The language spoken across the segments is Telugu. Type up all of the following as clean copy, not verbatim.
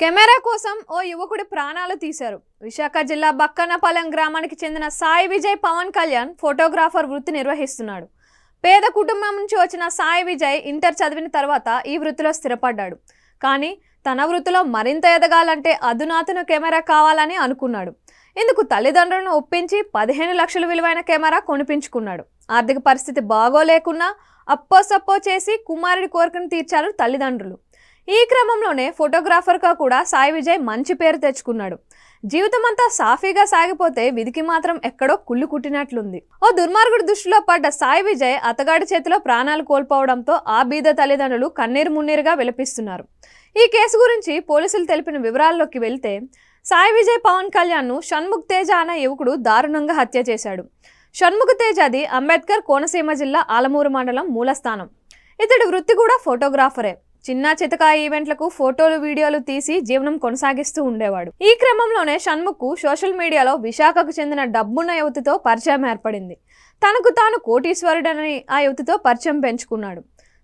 కెమెరా కోసం ఓ యువకుడి ప్రాణాలు తీశారు. విశాఖ జిల్లా బక్కన్నపాలెం గ్రామానికి చెందిన సాయి విజయ్ పవన్ కళ్యాణ్ ఫోటోగ్రాఫర్ వృత్తి నిర్వహిస్తున్నాడు. పేద కుటుంబం నుంచి వచ్చిన సాయి విజయ్ ఇంటర్ చదివిన తర్వాత ఈ వృత్తిలో స్థిరపడ్డాడు. కానీ తన వృత్తిలో మరింత ఎదగాలంటే అధునాతన కెమెరా కావాలని అనుకున్నాడు. ఇందుకు తల్లిదండ్రులను ఒప్పించి 15 లక్షల విలువైన కెమెరా కొనిపించుకున్నాడు. ఆర్థిక పరిస్థితి బాగోలేకున్నా అప్పో చేసి కుమారుడి కోరికను తీర్చారు తల్లిదండ్రులు. ఈ క్రమంలోనే ఫోటోగ్రాఫర్గా కూడా సాయి విజయ్ మంచి పేరు తెచ్చుకున్నాడు. జీవితమంతా సాఫీగా సాగిపోతే విధికి మాత్రం ఎక్కడో కుళ్ళు కుట్టినట్లుంది. ఓ దుర్మార్గుడి దృష్టిలో పడ్డ సాయి విజయ్ అతగాడి చేతిలో ప్రాణాలు కోల్పోవడంతో ఆ బీద తల్లిదండ్రులు కన్నీరు మున్నీరుగా విలపిస్తున్నారు. ఈ కేసు గురించి పోలీసులు తెలిపిన వివరాల్లోకి వెళ్తే, సాయి విజయ్ పవన్ కళ్యాణ్ను షణ్ముఖ్ తేజ అనే యువకుడు దారుణంగా హత్య చేశాడు. షణ్ముఖ్ తేజది అంబేద్కర్ కోనసీమ జిల్లా ఆలమూరు మండలం మూలస్థానం. ఇతడి వృత్తి కూడా ఫోటోగ్రాఫరే. చిన్న చితక ఈవెంట్లకు ఫోటోలు వీడియోలు తీసి జీవనం కొనసాగిస్తూ ఉండేవాడు. ఈ క్రమంలోనే షణ్ముఖ్కు సోషల్ మీడియాలో విశాఖకు చెందిన డబ్బున్న యువతితో పరిచయం ఏర్పడింది. తనకు తాను కోటీశ్వరుడని ఆ యువతితో పరిచయం పెంచుకున్నాడు.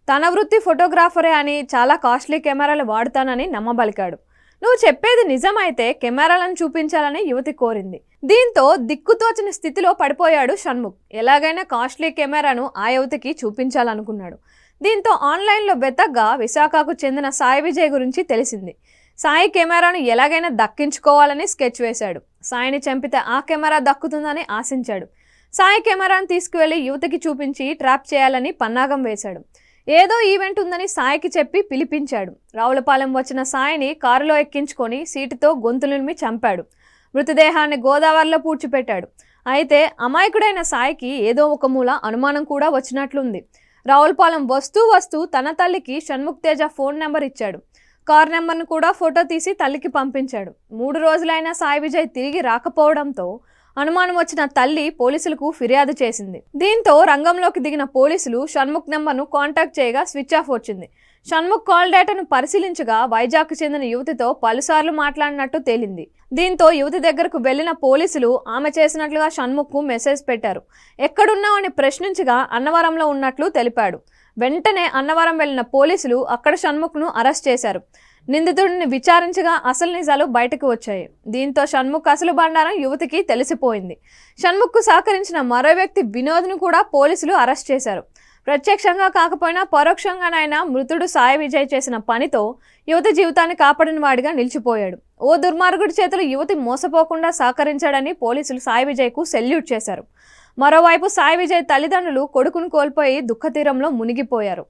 తన వృత్తి ఫోటోగ్రాఫరే అని, చాలా కాస్ట్లీ కెమెరాలు వాడుతానని నమ్మబలికాడు. నువ్వు చెప్పేది నిజమైతే కెమెరాలను చూపించాలని యువతి కోరింది. దీంతో దిక్కుతోచని స్థితిలో పడిపోయాడు షణ్ముఖ్. ఎలాగైనా కాస్ట్లీ కెమెరాను ఆ యువతికి చూపించాలనుకున్నాడు. దీంతో ఆన్లైన్లో వెతగ్గా విశాఖకు చెందిన సాయి విజయ్ గురించి తెలిసింది. సాయి కెమెరాను ఎలాగైనా దక్కించుకోవాలని స్కెచ్ వేశాడు. సాయిని చంపితే ఆ కెమెరా దక్కుతుందని ఆశించాడు. సాయి కెమెరాను తీసుకువెళ్లి యువతికి చూపించి ట్రాప్ చేయాలని పన్నాగం వేశాడు. ఏదో ఈవెంట్ ఉందని సాయికి చెప్పి పిలిపించాడు. రావులపాలెం వచ్చిన సాయిని కారులో ఎక్కించుకొని సీటుతో గొంతులుమి చంపాడు. మృతదేహాన్ని గోదావరిలో పూడ్చిపెట్టాడు. అయితే అమాయకుడైన సాయికి ఏదో ఒక మూల అనుమానం కూడా వచ్చినట్లుంది. రావులపాలెం వస్తూ తన తల్లికి షణ్ముఖ్ తేజ ఫోన్ నెంబర్ ఇచ్చాడు. కార్ నెంబర్ను కూడా ఫోటో తీసి తల్లికి పంపించాడు. 3 రోజులైనా సాయి విజయ్ తిరిగి రాకపోవడంతో అనుమానం వచ్చిన తల్లి పోలీసులకు ఫిర్యాదు చేసింది. దీంతో రంగంలోకి దిగిన పోలీసులు షణ్ముఖ్ నెంబర్ను కాంటాక్ట్ చేయగా స్విచ్ ఆఫ్ వచ్చింది. షణ్ముఖ్ కాల్ డేటాను పరిశీలించగా వైజాగ్కు చెందిన యువతితో పలుసార్లు మాట్లాడినట్టు తేలింది. దీంతో యువతి దగ్గరకు వెళ్లిన పోలీసులు ఆమె చేసినట్లుగా షణ్ముఖ్కు మెసేజ్ పెట్టారు. ఎక్కడున్నావని ప్రశ్నించగా అన్నవరంలో ఉన్నట్లు తెలిపాడు. వెంటనే అన్నవరం వెళ్లిన పోలీసులు అక్కడ షణ్ముఖ్ను అరెస్ట్ చేశారు. నిందితుడిని విచారించగా అసలు నిజాలు బయటకు వచ్చాయి. దీంతో షణ్ముఖ్ అసలు బండారం యువతికి తెలిసిపోయింది. షణ్ముఖ్కు సహకరించిన మరో వ్యక్తి వినోద్ను కూడా పోలీసులు అరెస్ట్ చేశారు. ప్రత్యక్షంగా కాకపోయినా పరోక్షంగానైనా మృతుడు సాయి విజయ్ చేసిన పనితో యువతి జీవితాన్ని కాపాడిన వాడిగా నిలిచిపోయాడు. ఓ దుర్మార్గుడి చేతులు యువతి మోసపోకుండా సహకరించాడని పోలీసులు సాయి విజయ్కు సెల్యూట్ చేశారు. మరోవైపు సాయి విజయ్ తల్లిదండ్రులు కొడుకును కోల్పోయి దుఃఖతీరంలో మునిగిపోయారు.